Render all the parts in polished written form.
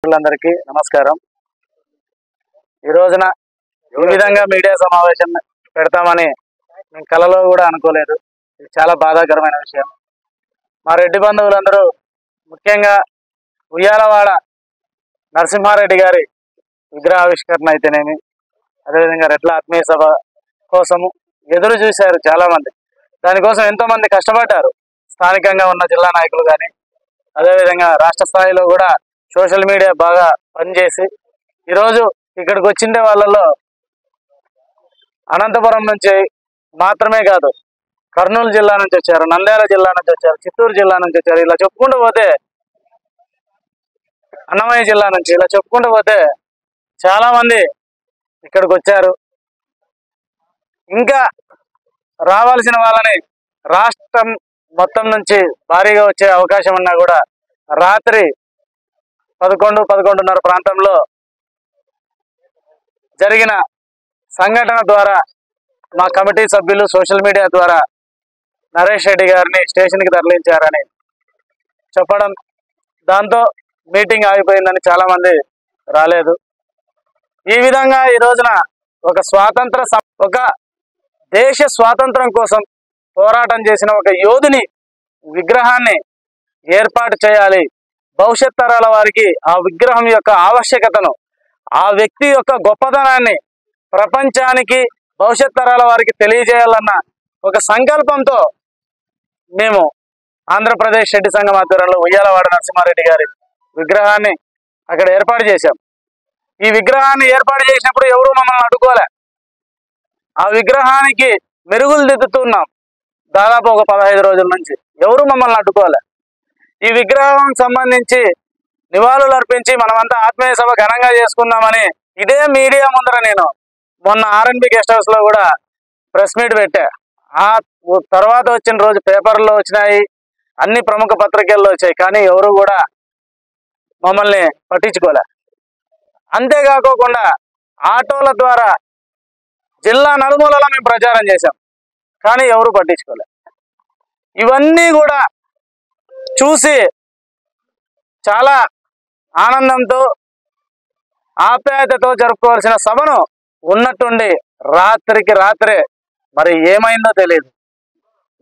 మిత్రులందరికీ నమస్కారం। ఈ రోజున ఈ విధంగా మీడియా సమావేశం పెడతామని నేను కలలో కూడా అనుకోలేదు। ఇది చాలా బాధాకరమైన విషయం। మా రెడ్డి బంధువులందరూ ముఖ్యంగా ఉయ్యాలవాడ నరసింహారెడ్డి గారి విగ్రహావిష్కరణ అయితేనేమి, అదేవిధంగా రెడ్ల ఆత్మీయ సభ కోసము ఎదురు చూశారు చాలా మంది। దానికోసం ఎంతో మంది కష్టపడ్డారు। స్థానికంగా ఉన్న జిల్లా నాయకులు కానీ, అదేవిధంగా రాష్ట్ర స్థాయిలో కూడా సోషల్ మీడియా బాగా పనిచేసి ఈరోజు ఇక్కడికి వచ్చిండే వాళ్ళలో అనంతపురం నుంచి మాత్రమే కాదు, కర్నూలు జిల్లా నుంచి వచ్చారు, నంద్యాల జిల్లా నుంచి వచ్చారు, చిత్తూరు జిల్లా నుంచి వచ్చారు, ఇలా చెప్పుకుంటూ పోతే అన్నమయ్య జిల్లా నుంచి ఇలా చెప్పుకుంటూ పోతే చాలా మంది ఇక్కడికి వచ్చారు। ఇంకా రావాల్సిన వాళ్ళని రాష్ట్రం మొత్తం నుంచి భారీగా వచ్చే అవకాశం ఉన్నా కూడా రాత్రి 11-11:30 ప్రాంతంలో జరిగిన సంఘటన ద్వారా మా కమిటీ సభ్యులు సోషల్ మీడియా ద్వారా నరేష్ రెడ్డి గారిని స్టేషన్కి తరలించారని చెప్పడం, దాంతో మీటింగ్ ఆగిపోయిందని చాలామంది రాలేదు। ఈ విధంగా ఈ రోజున ఒక దేశ స్వాతంత్రం కోసం పోరాటం చేసిన ఒక యోధుని విగ్రహాన్ని ఏర్పాటు చేయాలి। భవిష్యత్ తరాల వారికి ఆ విగ్రహం యొక్క ఆవశ్యకతను, ఆ వ్యక్తి యొక్క గొప్పతనాన్ని ప్రపంచానికి భవిష్యత్ తరాల వారికి తెలియజేయాలన్న ఒక సంకల్పంతో మేము ఆంధ్రప్రదేశ్ రెడ్డి సంఘం ఆధ్వర్యంలో ఉయ్యాలవాడ నరసింహారెడ్డి గారి విగ్రహాన్ని అక్కడ ఏర్పాటు చేశాం। ఈ విగ్రహాన్ని ఏర్పాటు చేసినప్పుడు ఎవరు మమ్మల్ని అడ్డుకోలే। ఆ విగ్రహానికి మెరుగులు దిద్దుతున్నాం దాదాపు ఒక 15 రోజుల నుంచి, ఎవరు మమ్మల్ని అడ్డుకోలే। ఈ విగ్రహం సంబంధించి నివాళులు అర్పించి మనమంతా ఆత్మీయ సభ ఘనంగా చేసుకుందామని ఇదే మీడియా ముందర నేను మొన్న ఆర్ఎన్బి గెస్ట్ హౌస్ లో కూడా ప్రెస్ మీట్ పెట్టా। ఆ తర్వాత వచ్చిన రోజు పేపర్లో వచ్చినాయి, అన్ని ప్రముఖ పత్రికల్లో వచ్చాయి, కానీ ఎవరు కూడా మమ్మల్ని పట్టించుకోలే। అంతేకాకుండా ఆటోల ద్వారా జిల్లా నలుమూలలా మేము ప్రచారం చేశాం, కానీ ఎవరు పట్టించుకోలే। ఇవన్నీ కూడా చూసి చాలా ఆనందంతో ఆప్యాయతతో జరుపుకోవాల్సిన సభను ఉన్నట్టుండి రాత్రికి రాత్రే మరి ఏమైందో తెలియదు,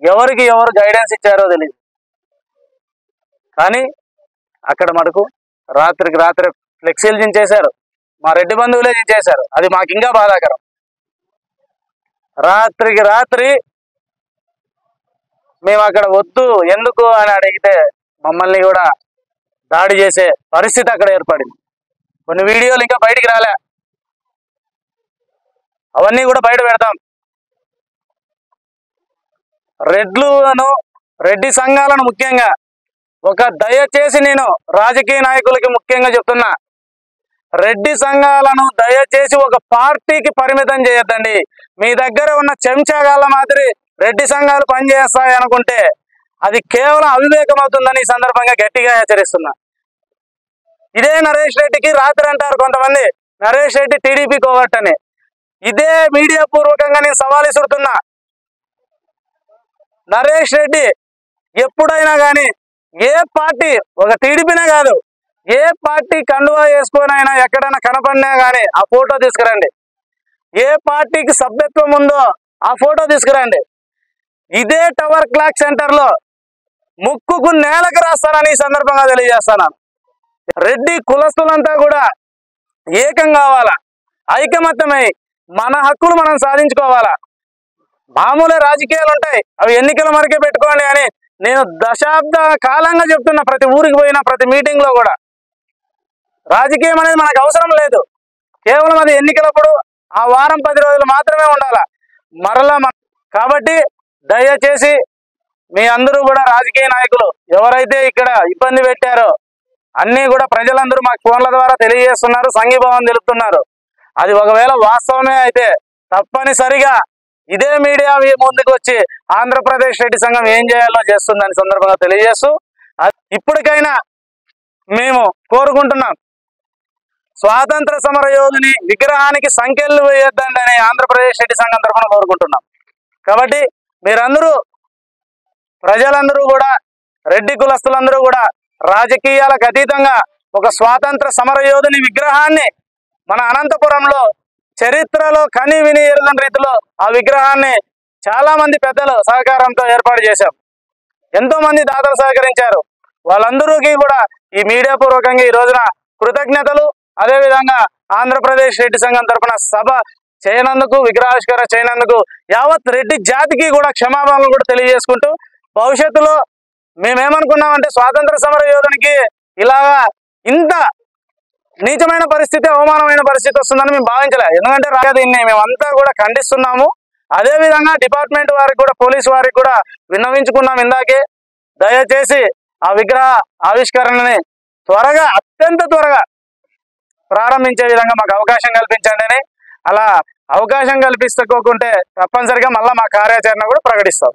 ఎవరికి ఎవరు గైడెన్స్ ఇచ్చారో తెలియదు, కానీ అక్కడ మటుకు రాత్రికి రాత్రే ఫ్లెక్సీలు దించేశారు, మా రెడ్డి బంధువులే దించేశారు। అది మాకు ఇంకా బాధాకరం। రాత్రికి రాత్రి మేము అక్కడ వద్దు ఎందుకు అని అడిగితే మమ్మల్ని కూడా దాడి చేసే పరిస్థితి అక్కడ ఏర్పడింది। కొన్ని వీడియోలు ఇంకా బయటికి రాలే, అవన్నీ కూడా బయట పెడతాం। రెడ్డి సంఘాలను ముఖ్యంగా దయచేసి నేను రాజకీయ నాయకులకి ముఖ్యంగా చెప్తున్నా, రెడ్డి సంఘాలను దయచేసి ఒక పార్టీకి పరిమితం చేయొద్దండి। మీ దగ్గర ఉన్న చెంచాగాళ్ళ మాదిరి రెడ్డి సంఘాలు పనిచేస్తాయి అనుకుంటే అది కేవలం అవివేకం అవుతుందని ఈ సందర్భంగా గట్టిగా హెచ్చరిస్తున్నా। ఇదే నరేష్ రెడ్డికి రాత్రి అంటారు కొంతమంది, నరేష్ రెడ్డి టీడీపీ కోవట్ అని, ఇదే మీడియా పూర్వకంగా నేను సవాల్ ఇస్తున్నా। నరేష్ రెడ్డి ఎప్పుడైనా కానీ ఏ పార్టీ, ఒక టీడీపీనే కాదు, ఏ పార్టీ కండువా వేసుకొనైనా ఎక్కడైనా కనపడినా కానీ ఆ ఫోటో తీసుకురండి, ఏ పార్టీకి సభ్యత్వం ఉందో ఆ ఫోటో తీసుకురండి। ఇదే టవర్ క్లాక్ సెంటర్ లో ముక్కుకు నేలకు రాస్తానని ఈ సందర్భంగా తెలియజేస్తాను। రెడ్డి కులస్తులంతా కూడా ఏకం కావాలా, ఐకమత్యమై మన హక్కులు మనం సాధించుకోవాలా। మామూలు రాజకీయాలు ఉంటాయి, అవి ఎన్నికల వరకే పెట్టుకోండి అని నేను దశాబ్ద కాలంగా చెప్తున్నా। ప్రతి ఊరికి పోయినా, ప్రతి మీటింగ్ లో కూడా రాజకీయం అనేది మనకు అవసరం లేదు, కేవలం అది ఎన్నికలప్పుడు ఆ వారం 10 రోజులు మాత్రమే ఉండాలా మరలా। కాబట్టి దయచేసి మీ అందరూ కూడా రాజకీయ నాయకులు ఎవరైతే ఇక్కడ ఇబ్బంది పెట్టారో అన్నీ కూడా ప్రజలందరూ మాకు ఫోన్ల ద్వారా తెలియజేస్తున్నారు, సంఘీభావం తెలుపుతున్నారు। అది ఒకవేళ వాస్తవమే అయితే తప్పనిసరిగా ఇదే మీడియా ముందుకు వచ్చి ఆంధ్రప్రదేశ్ రెడ్డి సంఘం ఏం చేయాలో చేస్తుందని సందర్భంగా తెలియజేస్తూ, ఇప్పటికైనా మేము కోరుకుంటున్నాం, స్వాతంత్ర సమర యోధుని విగ్రహానికి సంఖ్యలు వేయొద్దండి అని ఆంధ్రప్రదేశ్ రెడ్డి సంఘం తరఫున కోరుకుంటున్నాం। కాబట్టి మీరందరూ, ప్రజలందరూ కూడా, రెడ్డి కులస్తులందరూ కూడా రాజకీయాలకు అతీతంగా ఒక స్వాతంత్ర సమరయోధుని విగ్రహాన్ని మన అనంతపురంలో చరిత్రలో కని విని ఎరుగని రీతిలో ఆ విగ్రహాన్ని చాలా మంది పెద్దల సహకారంతో ఏర్పాటు చేశాం. ఎంతో మంది దాతలు సహకరించారు. వాళ్ళందరికీ కూడా ఈ మీడియా పూర్వకంగా ఈ రోజున కృతజ్ఞతలు. అదేవిధంగా ఆంధ్రప్రదేశ్ రెడ్డి సంఘం తరఫున సభ చేయనందుకు, విగ్రహావిష్కరణ చేయనందుకు యావత్ రెడ్డి జాతికి కూడా క్షమాపణలు కూడా తెలియజేసుకుంటూ, భవిష్యత్తులో మేమేమనుకున్నామంటే స్వాతంత్ర సమర యోధునికి ఇలాగా ఇంత నీచమైన పరిస్థితి, అవమానమైన పరిస్థితి వస్తుందని మేము భావించలేదు. ఎందుకంటే దీన్ని మేమంతా కూడా ఖండిస్తున్నాము. అదేవిధంగా డిపార్ట్మెంట్ వారికి కూడా, పోలీసు వారికి కూడా విన్నవించుకున్నాం ఇందాకే. దయచేసి ఆ విగ్రహ ఆవిష్కరణని త్వరగా, అత్యంత త్వరగా ప్రారంభించే విధంగా మాకు అవకాశం కల్పించండి అని. అలా అవకాశం కల్పిస్తకోకుంటే తప్పనిసరిగా మళ్ళీ మా కార్యాచరణ కూడా ప్రకటిస్తాం.